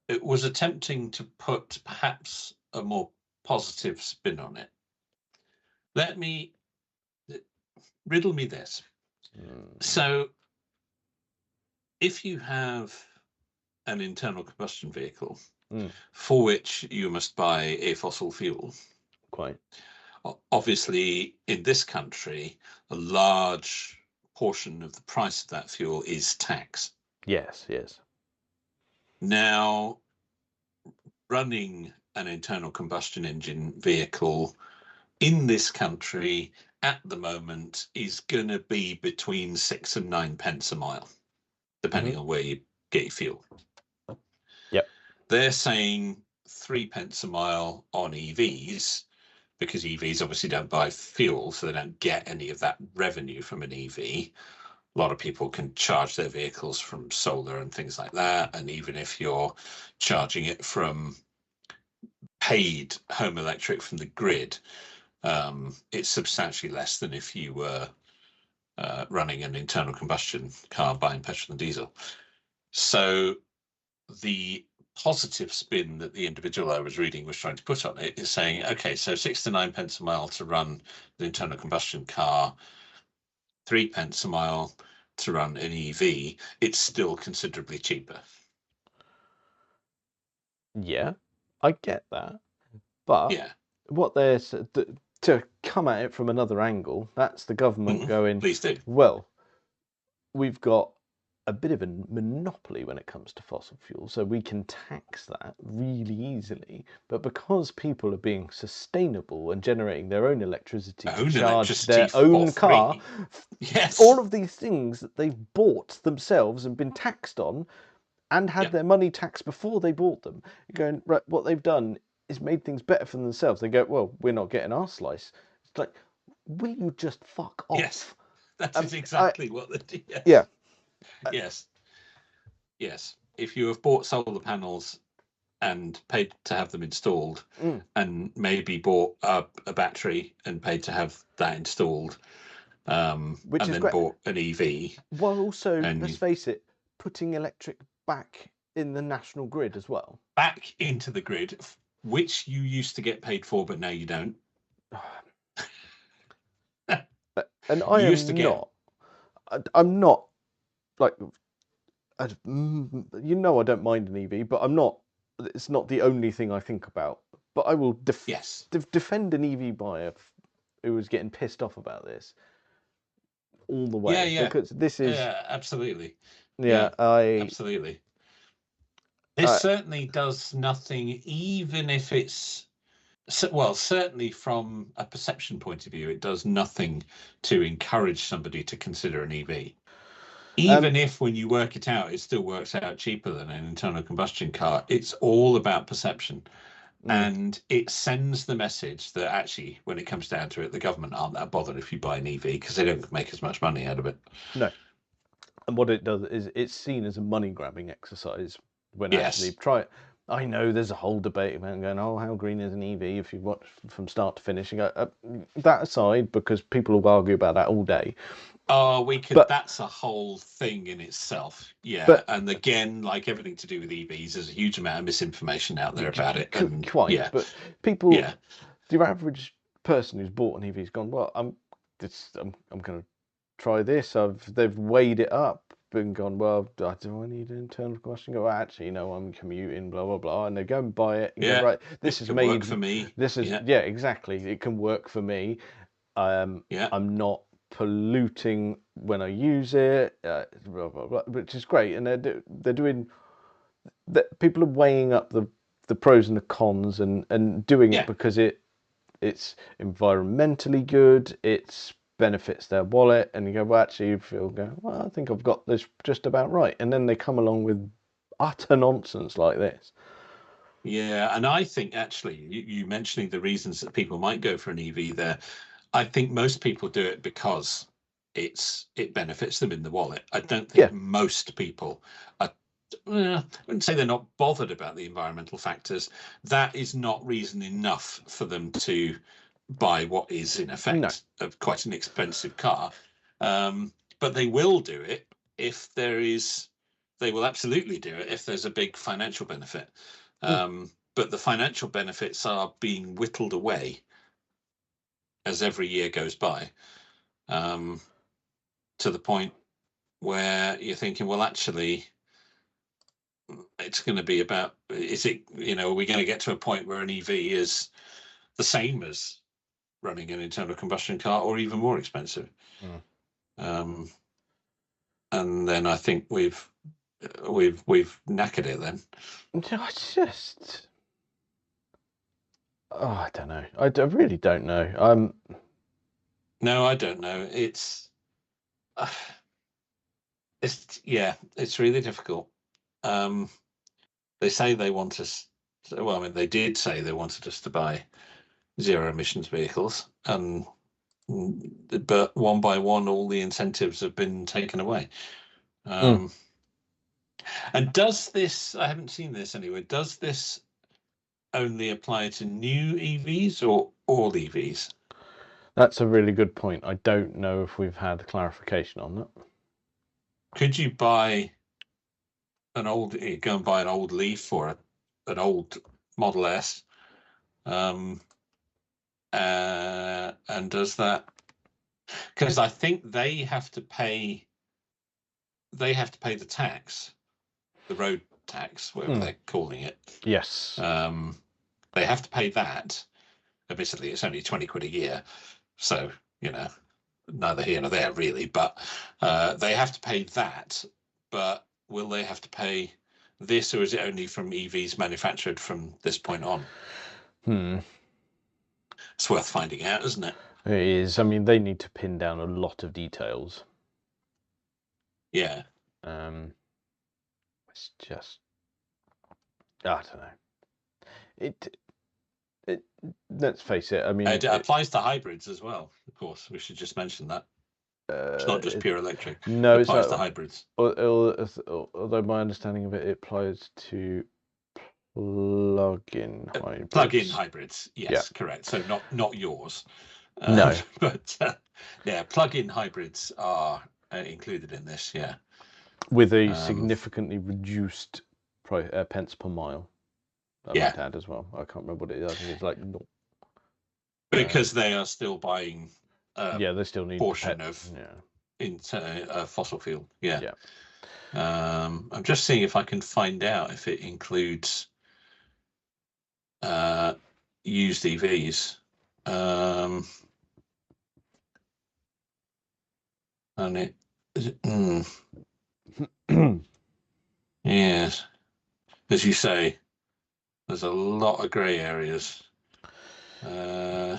[SPEAKER 3] it was attempting to put perhaps a more positive spin on it. Riddle me this. So if you have an internal combustion vehicle for which you must buy a fossil fuel,
[SPEAKER 2] quite
[SPEAKER 3] obviously in this country a large portion of the price of that fuel is tax.
[SPEAKER 2] Yes.
[SPEAKER 3] Now, running an internal combustion engine vehicle in this country at the moment is going to be between 6 and 9 pence a mile, depending on where you get your fuel.
[SPEAKER 2] Yep.
[SPEAKER 3] They're saying 3 pence a mile on EVs, because EVs obviously don't buy fuel, so they don't get any of that revenue from an EV. a lot of people can charge their vehicles from solar and things like that. And even if you're charging it from paid home electric from the grid, it's substantially less than if you were running an internal combustion car, buying petrol and diesel. So the positive spin that the individual I was reading was trying to put on it is saying, okay, so 6 to 9 pence a mile to run an internal combustion car, 3 pence a mile to run an EV, it's still considerably cheaper.
[SPEAKER 2] Yeah, I get that. But
[SPEAKER 3] Yeah.
[SPEAKER 2] what they're to come at it from another angle, that's the government going,
[SPEAKER 3] please do.
[SPEAKER 2] Well, we've got a bit of a monopoly when it comes to fossil fuel, so we can tax that really easily. But because people are being sustainable and generating their own electricity to charge their own car,
[SPEAKER 3] yes,
[SPEAKER 2] all of these things that they've bought themselves and been taxed on and had their money taxed before they bought them, going, right, what they've done is made things better for themselves. They go, well, we're not getting our slice. It's like, will you just fuck off?
[SPEAKER 3] Yes, that is exactly what they do. Yes.
[SPEAKER 2] Yeah.
[SPEAKER 3] Yes. If you have bought solar panels and paid to have them installed, and maybe bought a battery and paid to have that installed, and then bought an EV.
[SPEAKER 2] While also, let's face it, putting electric back in the national grid as well.
[SPEAKER 3] Back into the grid, which you used to get paid for, but now you don't.
[SPEAKER 2] And I'm not like, I don't mind an EV, but I'm not. It's not the only thing I think about. But I will defend an EV buyer who was getting pissed off about this all the way.
[SPEAKER 3] Yeah.
[SPEAKER 2] Because this is
[SPEAKER 3] absolutely.
[SPEAKER 2] Yeah,
[SPEAKER 3] absolutely. This certainly does nothing, even if it's certainly from a perception point of view, it does nothing to encourage somebody to consider an EV. Even if when you work it out, it still works out cheaper than an internal combustion car. It's all about perception. And it sends the message that actually, when it comes down to it, the government aren't that bothered if you buy an EV because they don't make as much money out of it.
[SPEAKER 2] No. And what it does is it's seen as a money-grabbing exercise when actually try it. I know there's a whole debate about going, oh, how green is an EV if you watch from start to finish. And go, that aside, because people will argue about that all day.
[SPEAKER 3] Oh, that's a whole thing in itself. Yeah. And again, like everything to do with EVs, there's a huge amount of misinformation out there about it.
[SPEAKER 2] But people, the average person who's bought an EV's gone, well, I'm going to try this. They've weighed it up and gone, well, do I need an internal combustion? Go, well, actually, I'm commuting, blah, blah, blah. And they go and buy it. And go, right, this is made
[SPEAKER 3] work for me.
[SPEAKER 2] This is, exactly. It can work for me. I'm not polluting when I use it, blah, blah, blah, which is great. And they're doing that. People are weighing up the pros and the cons and doing it because it's environmentally good. It's benefits their wallet, and you go, well, actually, you feel, well, I think I've got this just about right. And then they come along with utter nonsense like this.
[SPEAKER 3] Yeah, and I think actually, you mentioning the reasons that people might go for an EV there, I think most people do it because it benefits them in the wallet. I don't think most people are. I wouldn't say they're not bothered about the environmental factors. That is not reason enough for them to buy what is in effect of quite an expensive car. But they will do it if there is. They will absolutely do it if there's a big financial benefit. But the financial benefits are being whittled away as every year goes by, to the point where you're thinking, well, actually, it's going to be about, is it, are we going to get to a point where an EV is the same as running an internal combustion car or even more expensive? And then I think we've knackered it then.
[SPEAKER 2] I don't know. I really don't know.
[SPEAKER 3] No, I don't know. It's really difficult. They say they want us. Well, I mean, they did say they wanted us to buy zero emissions vehicles, and but one by one, all the incentives have been taken away. And does this? I haven't seen this anyway. Does this only apply to new EVs or all EVs?
[SPEAKER 2] That's a really good point. I don't know if we've had clarification on that.
[SPEAKER 3] Could you buy go and buy an old Leaf or an old Model S? And does that? Because I think they have to pay the tax, the road tax, whatever they're calling it.
[SPEAKER 2] Yes.
[SPEAKER 3] They have to pay that. Admittedly, it's only 20 quid a year, so neither here nor there really. But they have to pay that. But will they have to pay this, or is it only from EVs manufactured from this point on? It's worth finding out, isn't it?
[SPEAKER 2] It is. I mean, they need to pin down a lot of details.
[SPEAKER 3] Yeah.
[SPEAKER 2] It's just, I don't know. It let's face it. I mean,
[SPEAKER 3] it applies to hybrids as well. Of course, we should just mention that. It's not just pure electric.
[SPEAKER 2] No,
[SPEAKER 3] it applies to hybrids.
[SPEAKER 2] Although my understanding of it applies to plug-in hybrids.
[SPEAKER 3] Plug-in hybrids, yes,
[SPEAKER 2] Yeah.
[SPEAKER 3] correct. So not yours.
[SPEAKER 2] No.
[SPEAKER 3] But yeah, plug-in hybrids are included in this. Yeah.
[SPEAKER 2] With a significantly reduced pence per mile. I might add as well. I can't remember what it is. I think it's like
[SPEAKER 3] because they are still buying.
[SPEAKER 2] They still need
[SPEAKER 3] portion of into fossil fuel. Yeah. I'm just seeing if I can find out if it includes used EVs. And it yes, as you say, there's a lot of grey areas.
[SPEAKER 2] Yeah,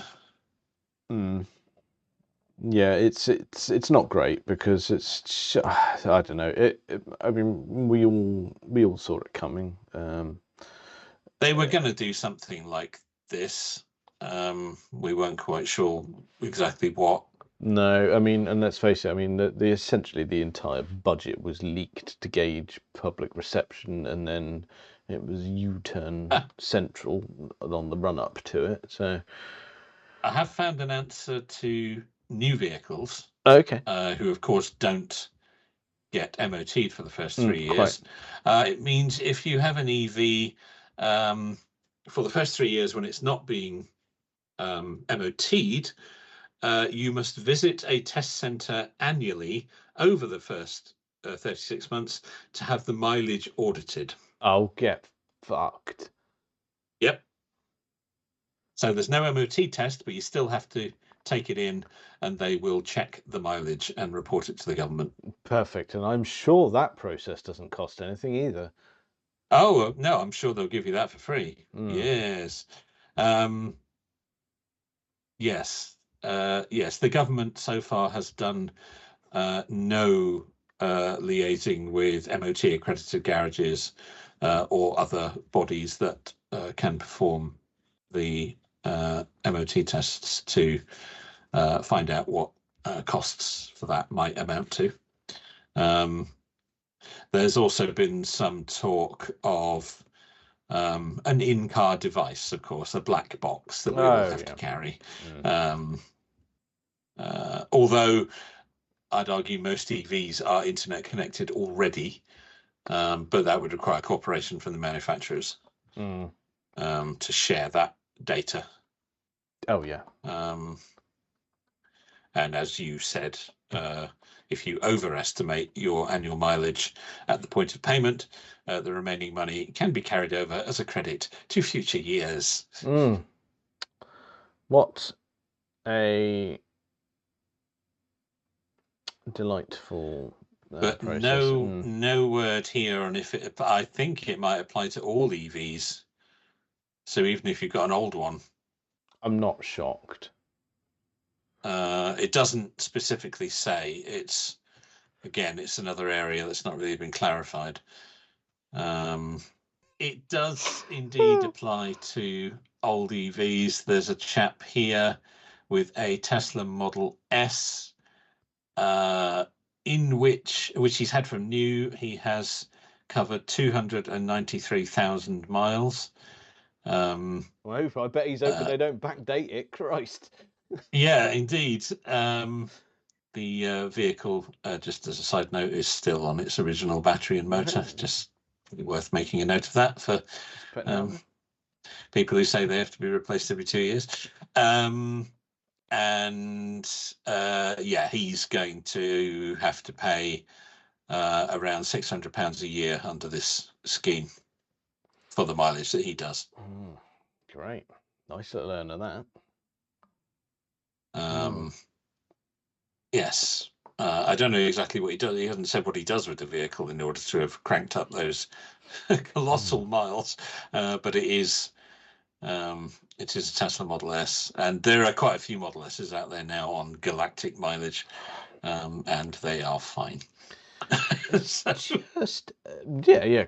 [SPEAKER 2] it's not great because it's I don't know. I mean, we all saw it coming.
[SPEAKER 3] They were going to do something like this. We weren't quite sure exactly what.
[SPEAKER 2] No, I mean, and let's face it. I mean, essentially the entire budget was leaked to gauge public reception, and then it was U-turn central on the run up to it. So
[SPEAKER 3] I have found an answer to new vehicles.
[SPEAKER 2] Okay.
[SPEAKER 3] Who of course don't get MOT'd for the first 3 years. It means if you have an EV for the first 3 years when it's not being MOT'd, you must visit a test centre annually over the first 36 months to have the mileage audited.
[SPEAKER 2] I'll get fucked.
[SPEAKER 3] Yep. So there's no MOT test, but you still have to take it in and they will check the mileage and report it to the government.
[SPEAKER 2] Perfect. And I'm sure that process doesn't cost anything either.
[SPEAKER 3] Oh, no, I'm sure they'll give you that for free. Yes. Yes, the government so far has done no liaising with MOT accredited garages or other bodies that can perform the MOT tests to find out what costs for that might amount to. There's also been some talk of an in-car device, of course, a black box that we will have to carry. Although I'd argue most EVs are internet connected already, but that would require cooperation from the manufacturers to share that data.
[SPEAKER 2] Oh, yeah.
[SPEAKER 3] And as you said, if you overestimate your annual mileage at the point of payment, the remaining money can be carried over as a credit to future years.
[SPEAKER 2] What a delightful
[SPEAKER 3] but
[SPEAKER 2] process.
[SPEAKER 3] No word here on if it. I think it might apply to all EVs. So even if you've got an old one,
[SPEAKER 2] I'm not shocked.
[SPEAKER 3] It doesn't specifically say. It's another area that's not really been clarified. It does indeed apply to old EVs. There's a chap here with a Tesla Model S, in which he's had from new. He has covered 293,000 miles.
[SPEAKER 2] Well, I bet he's hoping they don't backdate it. Christ.
[SPEAKER 3] Yeah, indeed. The vehicle, just as a side note, is still on its original battery and motor. Just worth making a note of that for people who say they have to be replaced every 2 years. He's going to have to pay around £600 a year under this scheme for the mileage that he does.
[SPEAKER 2] Great. Nice little earn of that.
[SPEAKER 3] Yes. I don't know exactly what he does. He hasn't said what he does with the vehicle in order to have cranked up those colossal miles. But it is a Tesla Model S, and there are quite a few Model S's out there now on galactic mileage, and they are fine.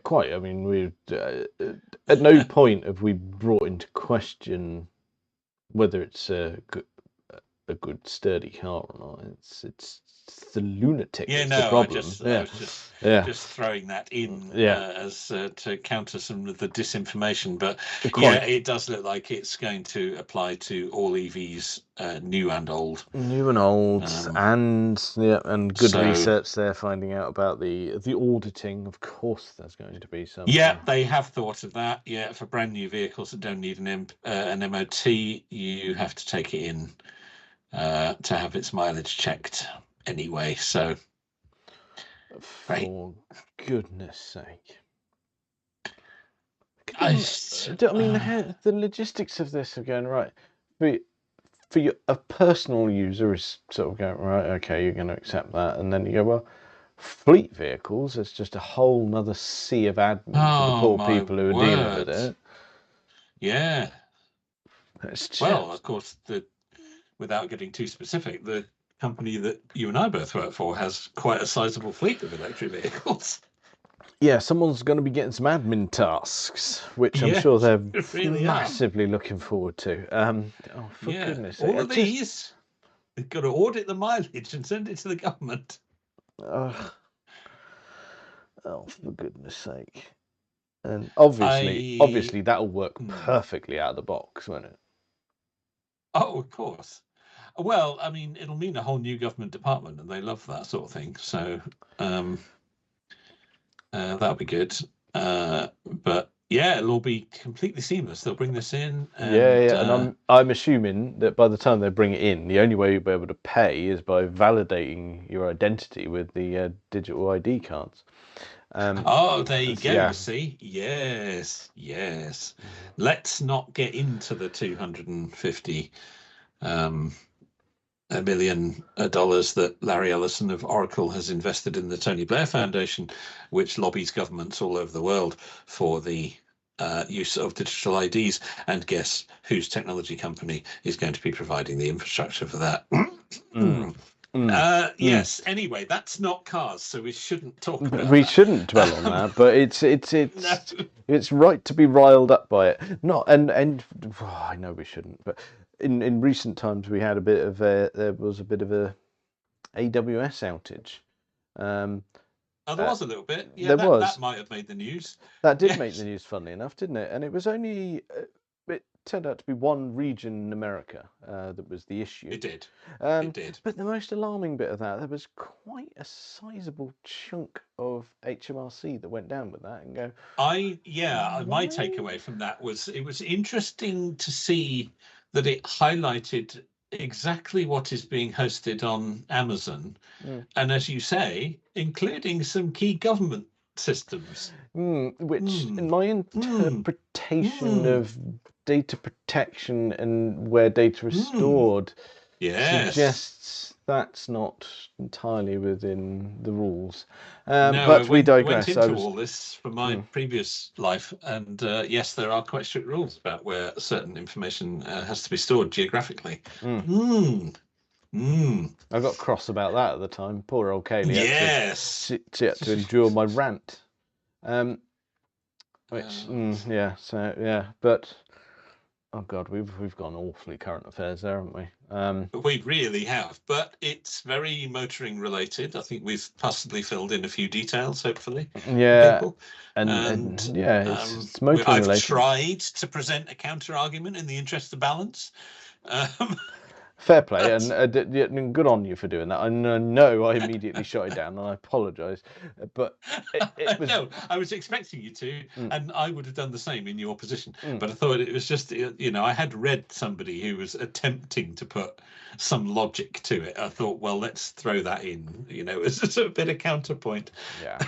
[SPEAKER 2] Quite. I mean, we at no point have we brought into question whether it's a good sturdy car or not. It's the lunatic.
[SPEAKER 3] Yeah,
[SPEAKER 2] that's the problem.
[SPEAKER 3] I was just throwing that in as to counter some of the disinformation. But it does look like it's going to apply to all EVs, new and old.
[SPEAKER 2] And good research there, finding out about the auditing. Of course, there's going to be some.
[SPEAKER 3] Yeah, they have thought of that. Yeah, for brand new vehicles that don't need an MOT, you have to take it in to have its mileage checked anyway. So,
[SPEAKER 2] for goodness sake.
[SPEAKER 3] I
[SPEAKER 2] mean, the logistics of this are going right. For a personal user is sort of going, right, okay, you're going to accept that. And then you go, well, fleet vehicles, it's just a whole nother sea of admin for the poor people who are dealing with it.
[SPEAKER 3] Yeah.
[SPEAKER 2] Well,
[SPEAKER 3] of course, without getting too specific, the company that you and I both work for has quite a sizable fleet of electric vehicles.
[SPEAKER 2] Yeah, someone's going to be getting some admin tasks, which I'm sure they're
[SPEAKER 3] really
[SPEAKER 2] massively looking forward to. For goodness sake.
[SPEAKER 3] All of these, they've got to audit the mileage and send it to the government.
[SPEAKER 2] For goodness sake. And obviously that'll work perfectly out of the box, won't it?
[SPEAKER 3] Oh, of course. Well, I mean, it'll mean a whole new government department, and they love that sort of thing. So that'll be good. But yeah, it'll all be completely seamless. They'll bring this in.
[SPEAKER 2] And I'm assuming that by the time they bring it in, the only way you'll be able to pay is by validating your identity with the digital ID cards.
[SPEAKER 3] There you go. Yeah. See, yes. Let's not get into the $250 million that Larry Ellison of Oracle has invested in the Tony Blair Foundation, which lobbies governments all over the world for the use of digital IDs. And guess whose technology company is going to be providing the infrastructure for that? Yes. Anyway, that's not cars, so we shouldn't talk about
[SPEAKER 2] We shouldn't dwell on that, but it's right to be riled up by it. I know we shouldn't, but in recent times we had there was a bit of a AWS outage.
[SPEAKER 3] There was a little bit. Yeah, that might have made the news.
[SPEAKER 2] That did make the news, funnily enough, didn't it? And it was only it turned out to be one region in America that was the issue.
[SPEAKER 3] It did.
[SPEAKER 2] It did. But the most alarming bit of that, there was quite a sizable chunk of HMRC that went down with that and go.
[SPEAKER 3] My takeaway from that was it was interesting to see that it highlighted exactly what is being hosted on Amazon, and as you say, including some key government systems.
[SPEAKER 2] Which, in my interpretation of data protection and where data is stored, suggests that's not entirely within the rules. But we digress.
[SPEAKER 3] I went into all this from my previous life, and yes, there are quite strict rules about where certain information has to be stored geographically.
[SPEAKER 2] I got cross about that at the time. Poor old Kaylee.
[SPEAKER 3] Yes.
[SPEAKER 2] She had to endure my rant. But Oh God, we've gone awfully current affairs there, haven't we?
[SPEAKER 3] We really have, but it's very motoring related. I think we've possibly filled in a few details, hopefully,
[SPEAKER 2] Yeah,
[SPEAKER 3] for people.
[SPEAKER 2] and yeah, it's motoring
[SPEAKER 3] I've
[SPEAKER 2] related.
[SPEAKER 3] tried to present a counter argument in the interest of balance.
[SPEAKER 2] Fair play, and good on you for doing that. I know I immediately shot it down, and I apologise, but it was.
[SPEAKER 3] No, I was expecting you to,
[SPEAKER 2] Mm.
[SPEAKER 3] and I would have done the same in your position.
[SPEAKER 2] Mm.
[SPEAKER 3] But I thought it was just, I had read somebody who was attempting to put some logic to it. I thought, well, let's throw that in, as a bit of counterpoint.
[SPEAKER 2] Yeah.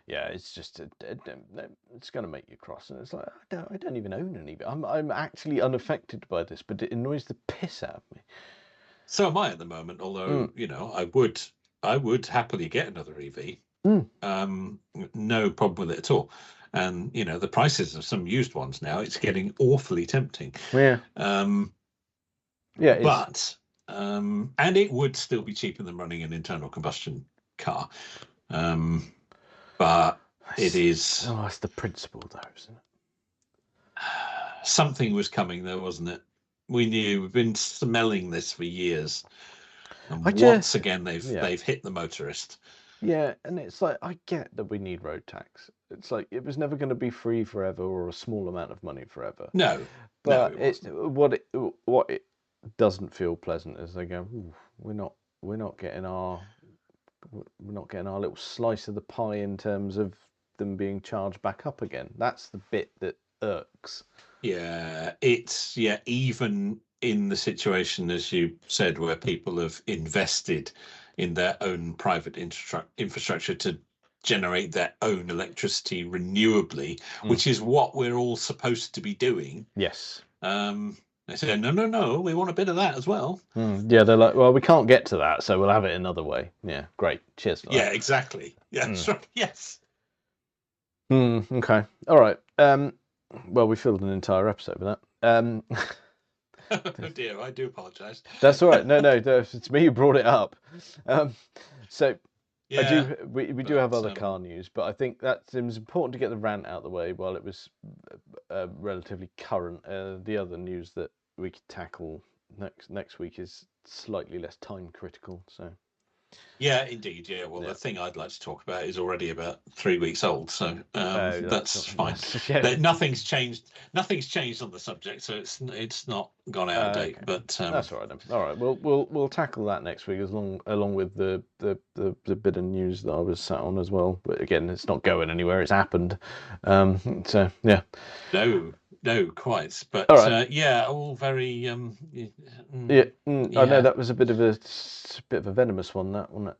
[SPEAKER 2] Yeah, it's just it's going to make you cross, and it's like I don't even own any. I'm actually unaffected by this, but it annoys the piss out of me.
[SPEAKER 3] So am I at the moment. Although I would happily get another EV. No problem with it at all. And the prices of some used ones now, it's getting awfully tempting.
[SPEAKER 2] Yeah. Yeah.
[SPEAKER 3] But and it would still be cheaper than running an internal combustion car. But it is.
[SPEAKER 2] Oh, it's the principle, though, isn't it?
[SPEAKER 3] Something was coming, though, wasn't it? We knew. We've been smelling this for years, and once again they've hit the motorist.
[SPEAKER 2] Yeah, and it's like I get that we need road tax. It's like it was never going to be free forever or a small amount of money forever.
[SPEAKER 3] No,
[SPEAKER 2] but what it doesn't feel pleasant is they go, we're not getting our little slice of the pie in terms of them being charged back up again. That's the bit that irks.
[SPEAKER 3] Yeah, it's even in the situation, as you said, where people have invested in their own private infrastructure to generate their own electricity renewably, which is what we're all supposed to be doing.
[SPEAKER 2] Yes.
[SPEAKER 3] They say, no, we want a bit of that as well.
[SPEAKER 2] Yeah, they're like, well, we can't get to that, so we'll have it another way. Yeah, great. Cheers for that.
[SPEAKER 3] Yeah, exactly. Yeah, that's right. Yes.
[SPEAKER 2] Okay. All right. Well, we filled an entire episode with that.
[SPEAKER 3] Oh dear, I do apologise.
[SPEAKER 2] That's all right. No, it's me who brought it up. So
[SPEAKER 3] yeah,
[SPEAKER 2] we do have other car news, but I think that it was important to get the rant out of the way while it was relatively current. The other news that we could tackle next week is slightly less time critical. So.
[SPEAKER 3] Yeah, indeed. Yeah. Well, the thing I'd like to talk about is already about 3 weeks old, so that's fine. Yeah. Nothing's changed. Nothing's changed on the subject, so it's not gone out of date.
[SPEAKER 2] Okay.
[SPEAKER 3] But
[SPEAKER 2] that's all right then. All right, we'll tackle that next week along with the bit of news that I was sat on as well. But again, it's not going anywhere. It's happened. So yeah.
[SPEAKER 3] No, quite. But
[SPEAKER 2] all right.
[SPEAKER 3] all very.
[SPEAKER 2] I know that was a bit of a venomous one. That one.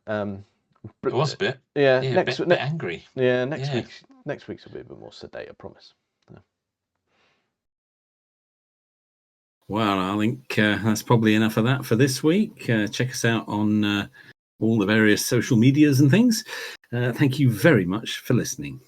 [SPEAKER 3] It was a bit.
[SPEAKER 2] Yeah.
[SPEAKER 3] A bit angry.
[SPEAKER 2] Yeah. Next week's will be a bit more sedate, I promise. Yeah.
[SPEAKER 1] Well, I think that's probably enough of that for this week. Check us out on all the various social medias and things. Thank you very much for listening.